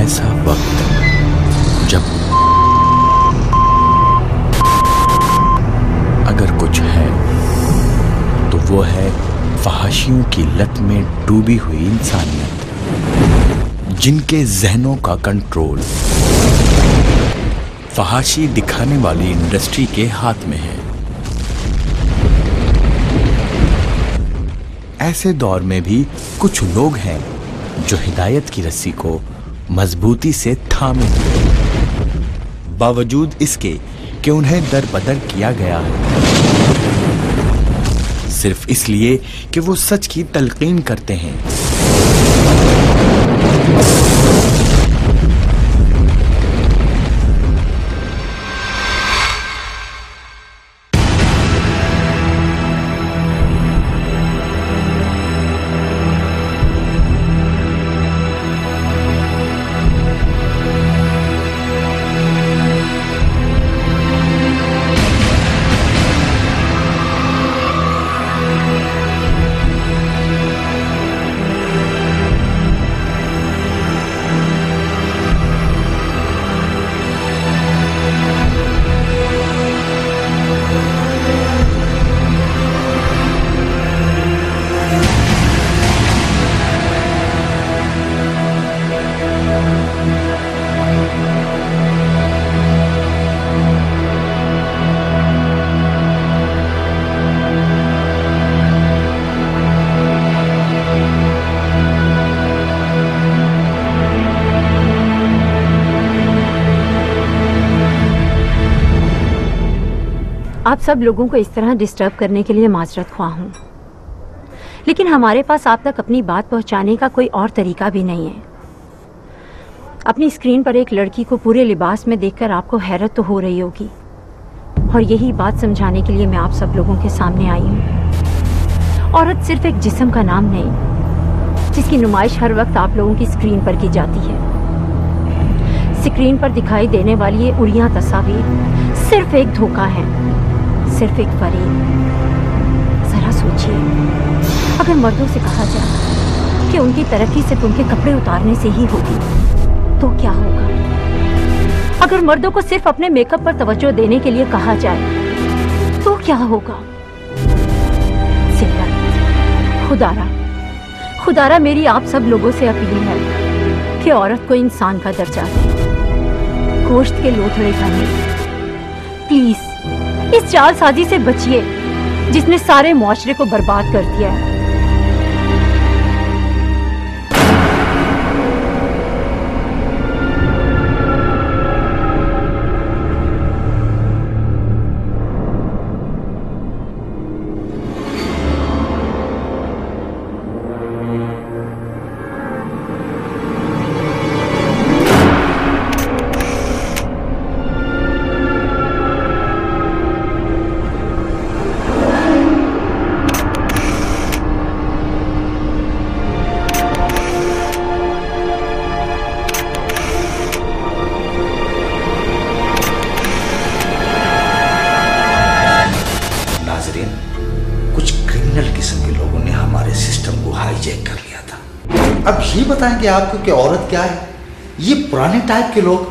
ऐसा वक्त जब अगर कुछ है तो वो है फहाशियों की लत में डूबी हुई इंसानियत, जिनके जहनों का कंट्रोल फहाशी दिखाने वाली इंडस्ट्री के हाथ में है। ऐसे दौर में भी कुछ लोग हैं जो हिदायत की रस्सी को मजबूती से थामे हुए, बावजूद इसके कि उन्हें दरबदर किया गया है, सिर्फ इसलिए कि वो सच की तलकीन करते हैं। आप सब लोगों को इस तरह डिस्टर्ब करने के लिए माजरत ख्वाह हूँ, लेकिन हमारे पास आप तक अपनी बात पहुँचाने का कोई और तरीका भी नहीं है। अपनी स्क्रीन पर एक लड़की को पूरे लिबास में देखकर आपको हैरत तो हो रही होगी, और यही बात समझाने के लिए मैं आप सब लोगों के सामने आई हूँ। औरत सिर्फ एक जिस्म का नाम नहीं, जिसकी नुमाइश हर वक्त आप लोगों की स्क्रीन पर की जाती है। स्क्रीन पर दिखाई देने वाली ये उड़ियां तस्वीर सिर्फ एक धोखा है, सिर्फ एक फरेब। जरा सोचिए, अगर मर्दों से कहा जाए कि उनकी तरक्की सिर्फ उनके कपड़े उतारने से ही होगी तो क्या होगा? अगर मर्दों को सिर्फ अपने मेकअप पर तवज्जो देने के लिए कहा जाए तो क्या होगा? खुदारा मेरी आप सब लोगों से अपील है कि औरत को इंसान का दर्जा दें, गोश्त के लोथड़े का नहीं। प्लीज इस जालसाजी से बचिए जिसने सारे मुआशरे को बर्बाद कर दिया है। अब ये बताएंगे आपको कि औरत क्या है? ये पुराने टाइप के लोग।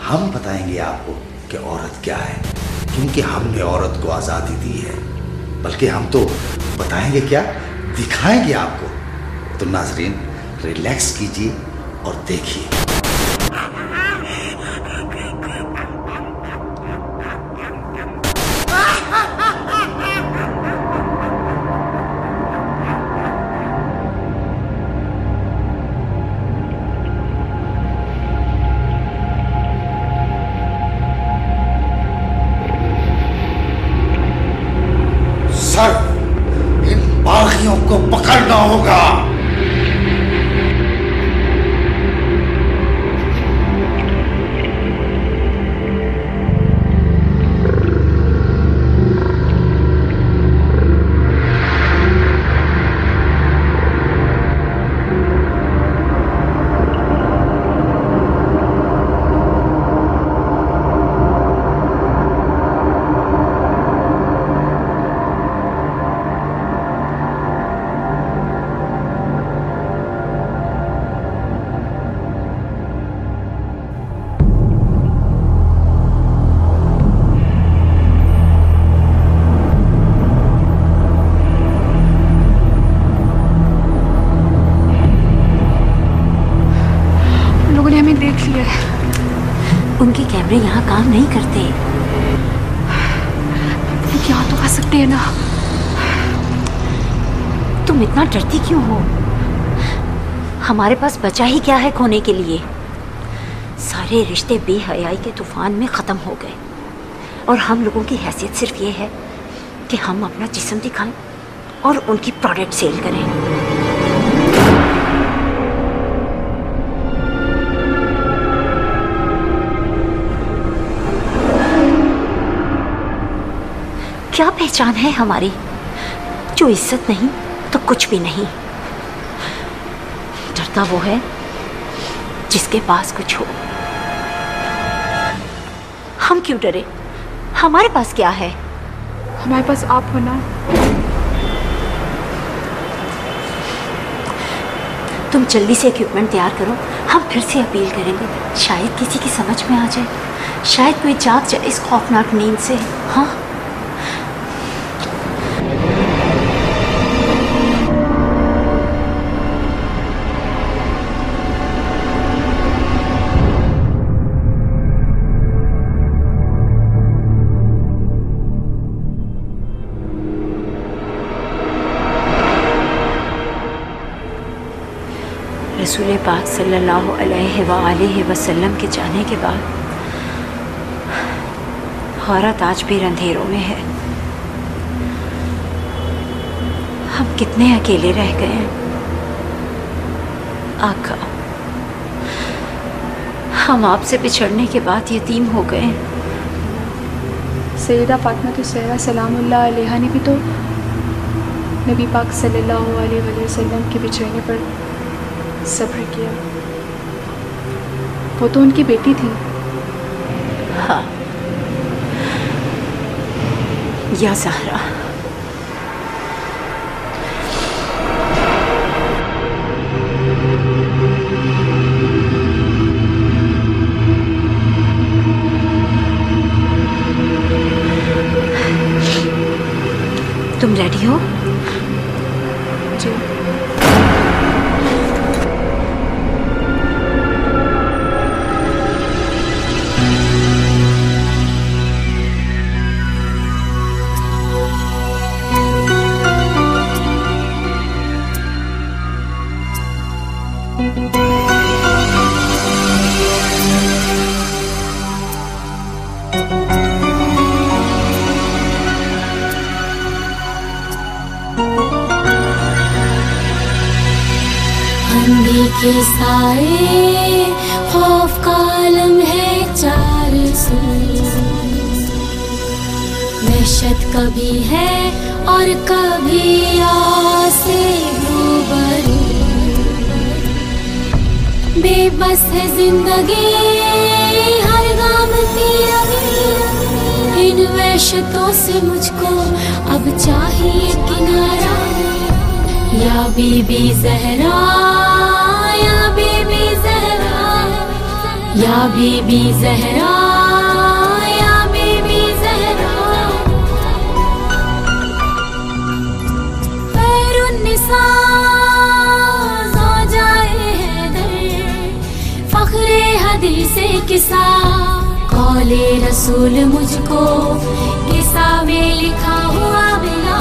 हम बताएंगे आपको कि औरत क्या है, क्योंकि हमने औरत को आज़ादी दी है। बल्कि हम तो बताएंगे क्या, दिखाएंगे आपको। तो नाजरीन रिलैक्स कीजिए और देखिए। इन बागियों को पकड़ना होगा। कमरे यहाँ काम नहीं करते। यहाँ तो आ सकते हैं ना। तुम इतना डरती क्यों हो? हमारे पास बचा ही क्या है खोने के लिए? सारे रिश्ते बेहयाई के तूफान में ख़त्म हो गए और हम लोगों की हैसियत सिर्फ ये है कि हम अपना जिस्म दिखाएं और उनकी प्रोडक्ट सेल करें। क्या पहचान है हमारी? जो इज्जत नहीं तो कुछ भी नहीं। डरता वो है जिसके पास कुछ हो। हम क्यों डरे? हमारे पास क्या है? हमारे पास आप हो ना। तुम जल्दी से इक्विपमेंट तैयार करो, हम फिर से अपील करेंगे। शायद किसी की समझ में आ जाए, शायद कोई जाग जाए इस खौफनाक नींद से। हाँ, रसूल पाक सल्लल्लाहु अलैहि वसल्लम के जाने के बाद औरत आज भी अंधेरों में है। हम कितने अकेले रह गए हैं आका। हम आपसे बिछड़ने के बाद यतीम हो गए। सैयदा फातिमा तो सहरा सलामुल्लाह अलैहा ने भी तो नबी पाक सल्लल्लाहु अलैहि वसल्लम के बिछड़ने पर सब्र किया। वो तो उनकी बेटी थी। हाँ, या ज़हरा। तुम रेडी हो? जी। के साए खौफ का आलम है चार सू। वहशत कभी है और कभी आसे रूबरू। बेबस है जिंदगी हर गाम की अभी। इन वहशतों से मुझको अब चाहिए किनारा। या बीबी ज़हरा, या बीबी ज़हरा, या बीबी ज़हरा, या बीबी ज़हरा। खैरुन्निसा ज़ौजाए हैदर, फ़ख्रे हदीसे किसा। कौले रसूल मुझको किसा में लिखा हुआ मिला।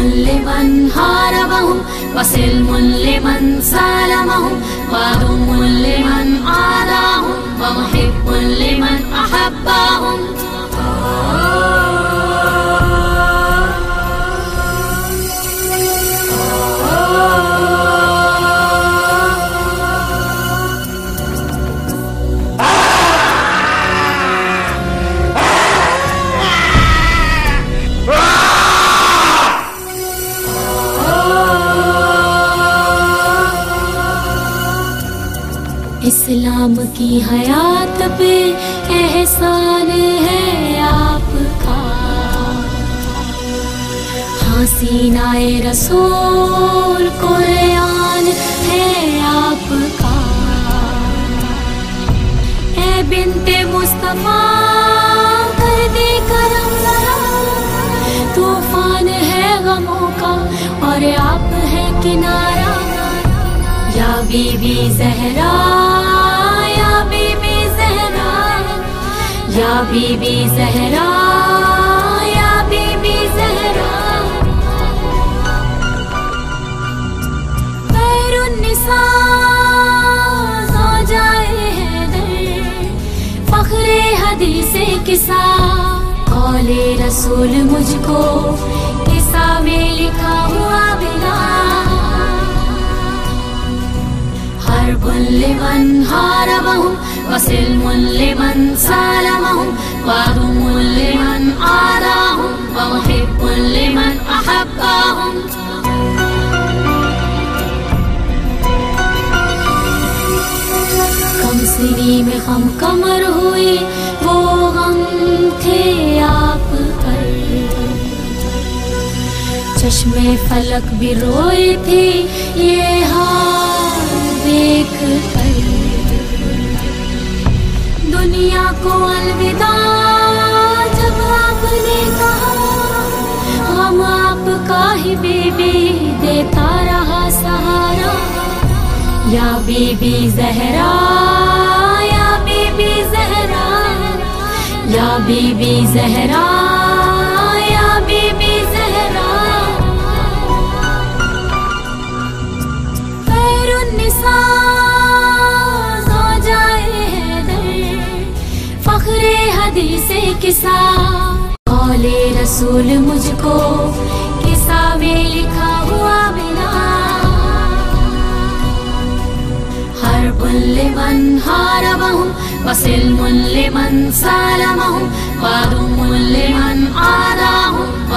लिमन हारबहुम वसिल्मुन लिमन सालमहुम वादुमुन लिमन आदाहुम वमुहिब्बुन लिमन अहब्बाहुम। इस्लाम की हयात पे एहसान है आपका। हाँ, सीनाए रसूल कुरान है आपका। ए बिन्ते मुस्तफा कर दे करम ज़रा। तूफान है गमों का और आप है किनारा। या बीबी ज़हरा, या बीबी ज़हरा, या बीबी ज़हरा। खैरुन्निसा ज़ौजाए हैदर, फ़ख्रे हदीसे किसा। कौले रसूल मुझको किसा में लिखा हुआ बिना। हर्बुन लिमन हारबहुम वसिल्मुन लिमन सालमहुम वादुमुन लिमन आदाहुम व मुहिब्बुन लिमन अहब्बाहुम। कमसिनी में हम कमर हुए वो गम थे आप पर। चश्मे फलक भी रोए थे ये हाल देख कर। दुनिया को अलविदा जब आपने कहा, हम आपका ही बीबी देता रहा सहारा। या बीबी ज़हरा, या बीबी ज़हरा, या बीबी ज़हरा, या बीबी ज़हरा। खैरुन्निसा ज़ौजाए हैदर, फ़ख्रे हदीसे किसा। कौले रसूल मुझको किसा में लिखा हुआ बिना। हर्बुन लिमन हारबहुम वसिल्मुन लिमन सालमहुम वादुमुन लिमन आदाहुम व